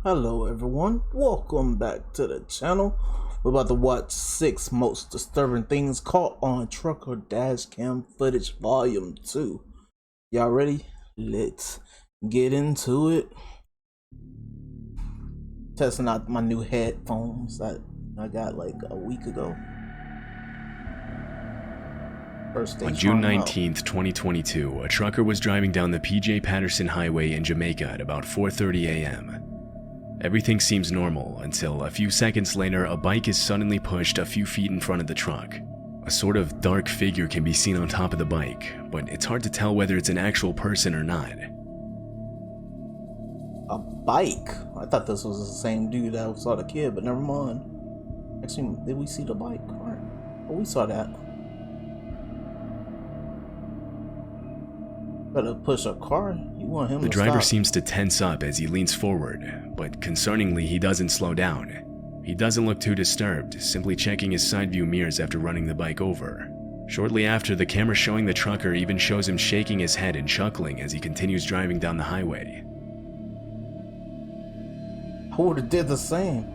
Hello everyone, welcome back to the channel. We're about to watch 6 most disturbing things caught on trucker dashcam footage volume 2. Y'all ready? Let's get into it. Testing out my new headphones that I got like a week ago. On June 19th, 2022, a trucker was driving down the PJ Patterson Highway in Jamaica at about 4:30 a.m. Everything seems normal until a few seconds later a bike is suddenly pushed a few feet in front of the truck. A sort of dark figure can be seen on top of the bike, but it's hard to tell whether it's an actual person or not. A bike? I thought this was the same dude that saw the kid, but never mind. Actually, did we see the bike? Alright. Oh, we saw that. Better push a car. You want him to stop. The driver seems to tense up as he leans forward, but concerningly he doesn't slow down. He doesn't look too disturbed, simply checking his side view mirrors after running the bike over. Shortly after, the camera showing the trucker even shows him shaking his head and chuckling as he continues driving down the highway. I would have did the same.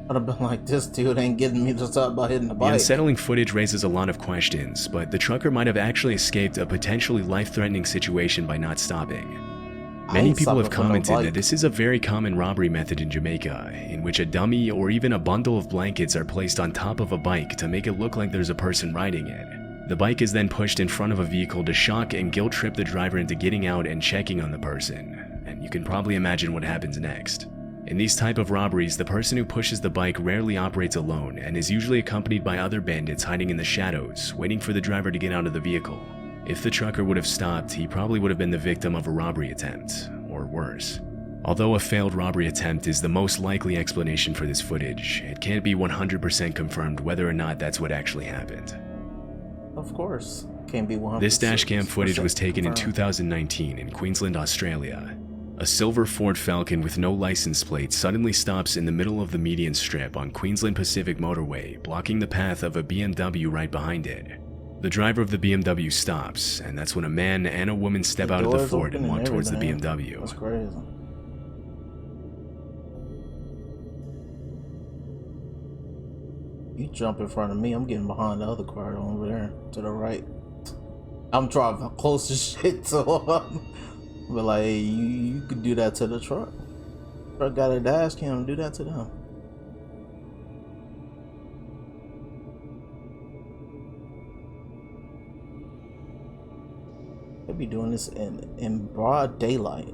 I'd have been like, this dude ain't getting me to stop by hitting the bike. The unsettling footage raises a lot of questions, but the trucker might have actually escaped a potentially life-threatening situation by not stopping. Many people have commented that this is a very common robbery method in Jamaica, in which a dummy or even a bundle of blankets are placed on top of a bike to make it look like there's a person riding it. The bike is then pushed in front of a vehicle to shock and guilt-trip the driver into getting out and checking on the person, and you can probably imagine what happens next. In these type of robberies, the person who pushes the bike rarely operates alone and is usually accompanied by other bandits hiding in the shadows, waiting for the driver to get out of the vehicle. If the trucker would have stopped, he probably would have been the victim of a robbery attempt, or worse. Although a failed robbery attempt is the most likely explanation for this footage, it can't be 100% confirmed whether or not that's what actually happened. Of course, can't be 100%. This dashcam footage was taken in 2019 in Queensland, Australia. A silver Ford Falcon with no license plate suddenly stops in the middle of the median strip on Queensland Pacific Motorway, blocking the path of a BMW right behind it. The driver of the BMW stops, and that's when a man and a woman step out of the Ford and walk towards the BMW. That's crazy. You jump in front of me, I'm getting behind the other car over there to the right. I'm driving close as shit to him. But like, you could do that to the truck. Truck got a dash cam, do that to them. They be doing this in broad daylight.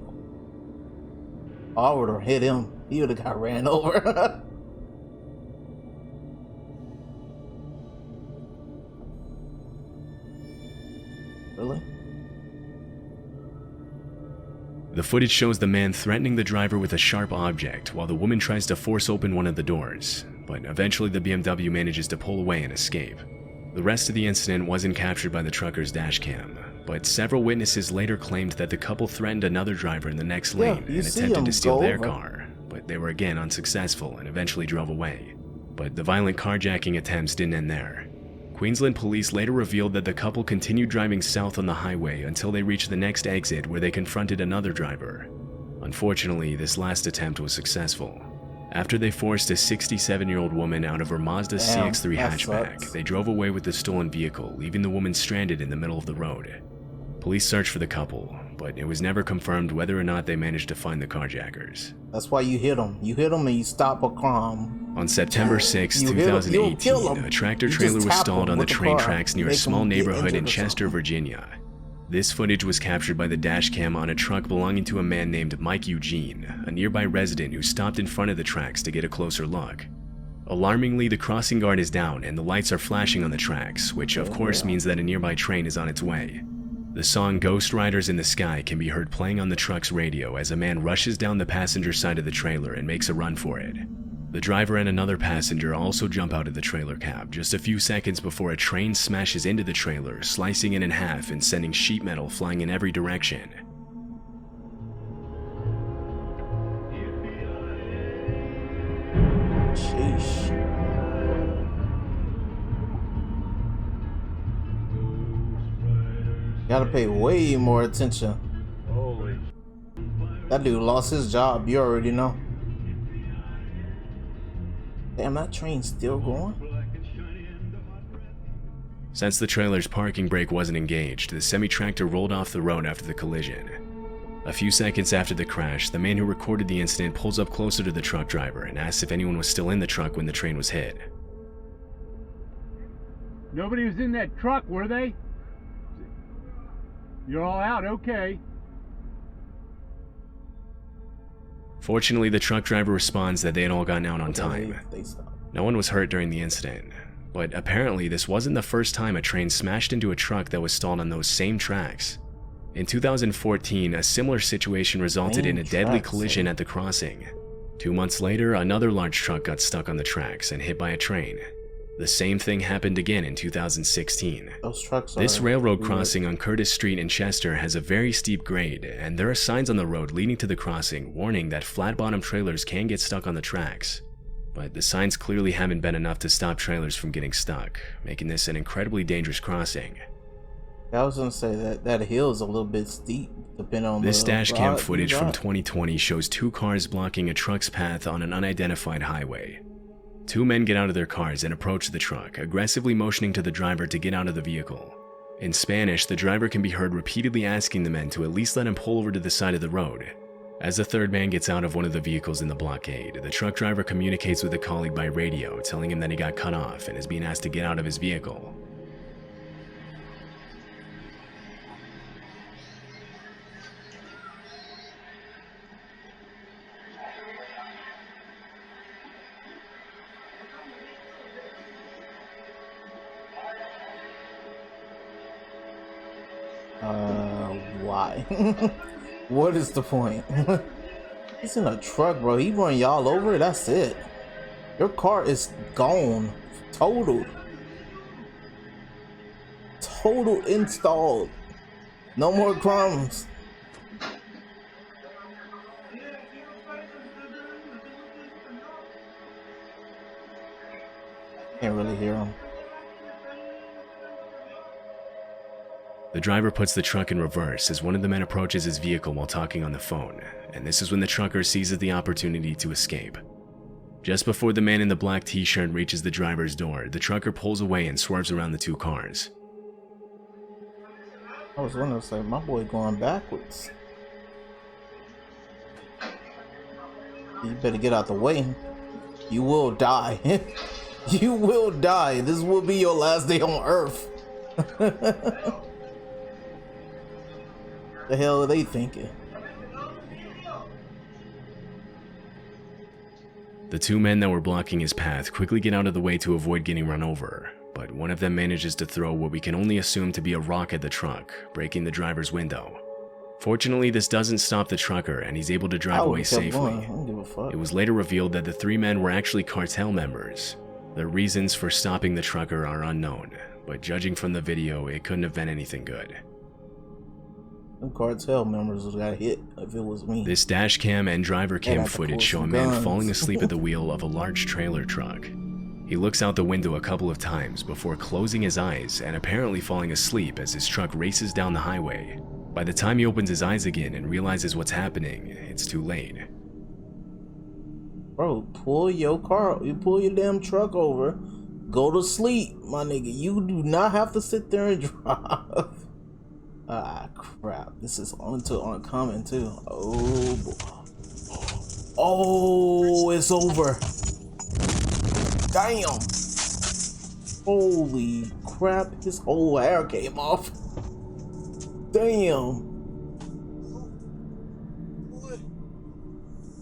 I would have hit him. He would have got ran over. Really? The footage shows the man threatening the driver with a sharp object while the woman tries to force open one of the doors, but eventually the BMW manages to pull away and escape. The rest of the incident wasn't captured by the trucker's dashcam, but several witnesses later claimed that the couple threatened another driver in the next lane and attempted to steal their car, but they were again unsuccessful and eventually drove away. But the violent carjacking attempts didn't end there. Queensland police later revealed that the couple continued driving south on the highway until they reached the next exit where they confronted another driver. Unfortunately, this last attempt was successful. After they forced a 67-year-old woman out of her Mazda CX-3 hatchback, they drove away with the stolen vehicle, leaving the woman stranded in the middle of the road. Police searched for the couple, but it was never confirmed whether or not they managed to find the carjackers. That's why you hit them. You hit them and you stop a crime. On September 6, 2018, a tractor-trailer was stalled on the train tracks near a small neighborhood in Chester, Virginia. This footage was captured by the dashcam on a truck belonging to a man named Mike Eugene, a nearby resident who stopped in front of the tracks to get a closer look. Alarmingly, the crossing guard is down and the lights are flashing on the tracks, which of course means that a nearby train is on its way. The song Ghost Riders in the Sky can be heard playing on the truck's radio as a man rushes down the passenger side of the trailer and makes a run for it. The driver and another passenger also jump out of the trailer cab just a few seconds before a train smashes into the trailer, slicing it in half and sending sheet metal flying in every direction. Sheesh. Gotta pay way more attention. Holy. That dude lost his job, you already know. Damn, that train's still going. Since the trailer's parking brake wasn't engaged, the semi-tractor rolled off the road after the collision. A few seconds after the crash, the man who recorded the incident pulls up closer to the truck driver and asks if anyone was still in the truck when the train was hit. Nobody was in that truck, were they? You're all out, okay. Fortunately, the truck driver responds that they had all gotten out on time. No one was hurt during the incident, but apparently this wasn't the first time a train smashed into a truck that was stalled on those same tracks. In 2014, a similar situation resulted in a deadly collision at the crossing. 2 months later, another large truck got stuck on the tracks and hit by a train. The same thing happened again in 2016. This railroad crossing on Curtis Street in Chester has a very steep grade, and there are signs on the road leading to the crossing warning that flat-bottom trailers can get stuck on the tracks. But the signs clearly haven't been enough to stop trailers from getting stuck, making this an incredibly dangerous crossing. I was gonna say that hill is a little bit steep, depending on this the dashcam footage from 2020 shows 2 cars blocking a truck's path on an unidentified highway. 2 men get out of their cars and approach the truck, aggressively motioning to the driver to get out of the vehicle. In Spanish, the driver can be heard repeatedly asking the men to at least let him pull over to the side of the road. As the third man gets out of one of the vehicles in the blockade, the truck driver communicates with a colleague by radio, telling him that he got cut off and is being asked to get out of his vehicle. Why? What is the point? He's in a truck, bro. He run y'all over. That's it. Your car is gone. Total installed. No more crumbs. Can't really hear him. The driver puts the truck in reverse as one of the men approaches his vehicle while talking on the phone, and this is when the trucker seizes the opportunity to escape. Just before the man in the black t-shirt reaches the driver's door, the trucker pulls away and swerves around the 2 cars. I was wondering, say, my boy going backwards. You better get out the way. You will die. You will die. This will be your last day on Earth. The hell are they thinking? The 2 men that were blocking his path quickly get out of the way to avoid getting run over, but one of them manages to throw what we can only assume to be a rock at the truck, breaking the driver's window. Fortunately, this doesn't stop the trucker and he's able to drive away safely. It was later revealed that the 3 men were actually cartel members. The reasons for stopping the trucker are unknown, but judging from the video, it couldn't have been anything good. Them cartel members would got hit if it was me. This dash cam and driver cam footage show a man falling asleep at the wheel of a large trailer truck. He looks out the window a couple of times before closing his eyes and apparently falling asleep as his truck races down the highway. By the time he opens his eyes again and realizes what's happening, it's too late. Bro, pull your damn truck over, go to sleep, my nigga. You do not have to sit there and drive. Ah, crap. This is uncommon too. Oh, boy. Oh, it's over. Damn. Holy crap. His whole hair came off. Damn.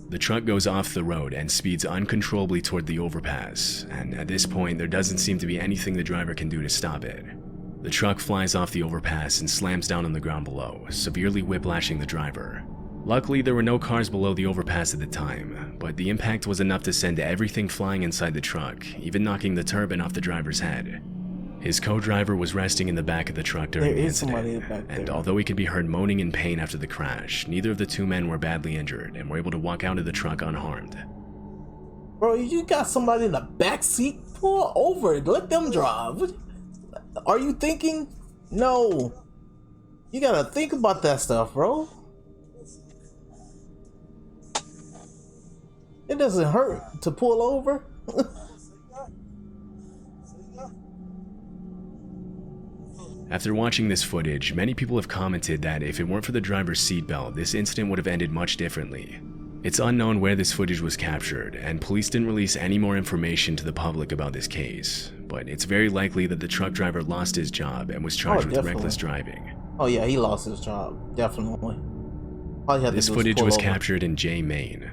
The truck goes off the road and speeds uncontrollably toward the overpass, and at this point there doesn't seem to be anything the driver can do to stop it. The truck flies off the overpass and slams down on the ground below, severely whiplashing the driver. Luckily, there were no cars below the overpass at the time, but the impact was enough to send everything flying inside the truck, even knocking the turban off the driver's head. His co-driver was resting in the back of the truck during the incident, and although he could be heard moaning in pain after the crash, neither of the 2 men were badly injured and were able to walk out of the truck unharmed. Bro, you got somebody in the back seat? Pull over, let them drive. Are you thinking? No. You gotta think about that stuff, bro. It doesn't hurt to pull over. After watching this footage, many people have commented that if it weren't for the driver's seatbelt, this incident would have ended much differently. It's unknown where this footage was captured, and police didn't release any more information to the public about this case, but it's very likely that the truck driver lost his job and was charged with reckless driving. Oh yeah, he lost his job, definitely. This footage was captured in Jay, Maine.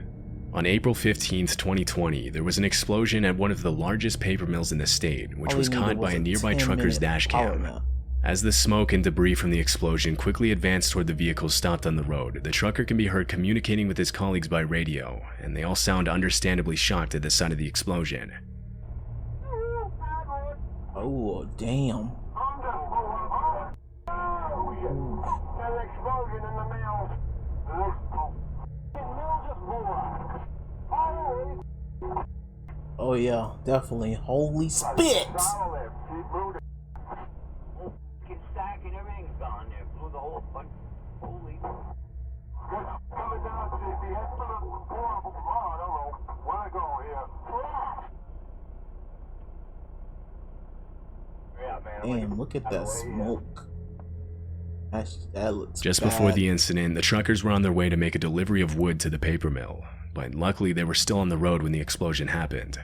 On April 15th, 2020, there was an explosion at one of the largest paper mills in the state, which was caught by a nearby trucker's dash cam. As the smoke and debris from the explosion quickly advanced toward the vehicles stopped on the road, the trucker can be heard communicating with his colleagues by radio, and they all sound understandably shocked at the sight of the explosion. Oh, damn. Oh yeah, definitely. Holy spit! And everything's gone there. Blew the whole bunch. Holy. Coming down, JP. That's a horrible. Oh, no. Where to go here? Yeah, man. Damn, look at that smoke. That looks Just bad. before the incident, the truckers were on their way to make a delivery of wood to the paper mill, but luckily they were still on the road when the explosion happened.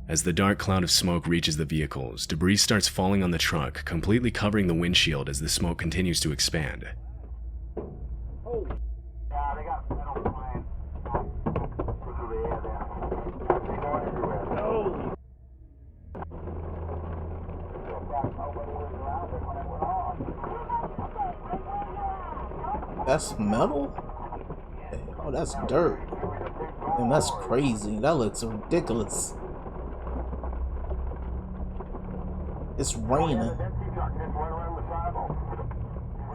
As the dark cloud of smoke reaches the vehicles, debris starts falling on the truck, completely covering the windshield as the smoke continues to expand. That's metal? Oh, that's dirt. And that's crazy. That looks ridiculous. It's raining.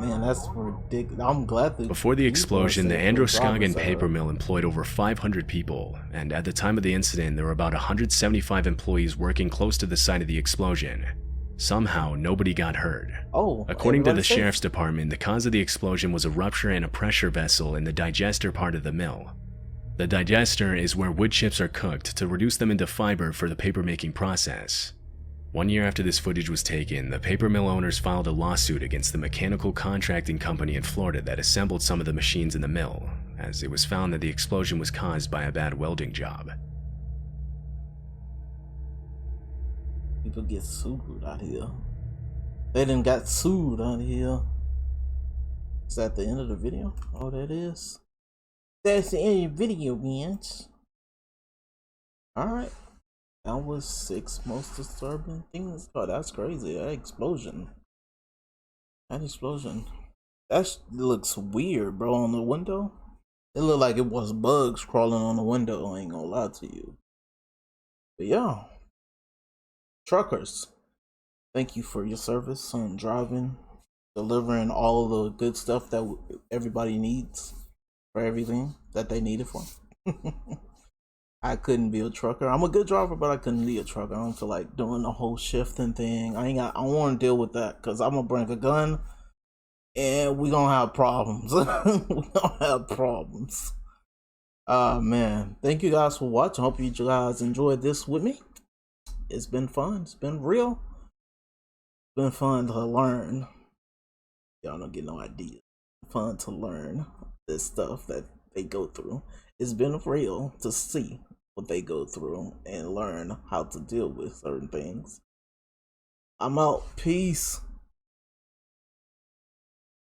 Man, that's ridiculous. I'm glad that Before the explosion, the Androscoggin paper mill employed over 500 people, and at the time of the incident, there were about 175 employees working close to the site of the explosion. Somehow, nobody got hurt. Oh, according to the sheriff's department, the cause of the explosion was a rupture in a pressure vessel in the digester part of the mill. The digester is where wood chips are cooked to reduce them into fiber for the paper-making process. 1 year after this footage was taken, the paper mill owners filed a lawsuit against the mechanical contracting company in Florida that assembled some of the machines in the mill, as it was found that the explosion was caused by a bad welding job. People get sued out here. They done got sued out here. Is that the end of the video? Oh, that is. That's the end of the video, man. Alright. That was 6 most disturbing things. Oh, that's crazy. That explosion. That explosion. That looks weird, bro, on the window. It looked like it was bugs crawling on the window. I ain't gonna lie to you. But yeah. Truckers, thank you for your service on driving, delivering all the good stuff that everybody needs for everything that they need it for. I couldn't be a trucker. I'm a good driver, but I couldn't be a trucker. I don't feel like doing the whole shifting thing. I don't want to deal with that because I'm gonna bring a gun and we gonna have problems. We gonna have problems. Man, thank you guys for watching. Hope you guys enjoyed this with me. It's been fun. It's been real. It's been fun to learn. Y'all don't get no idea. Fun to learn this stuff that they go through. It's been real to see what they go through and learn how to deal with certain things. I'm out. Peace.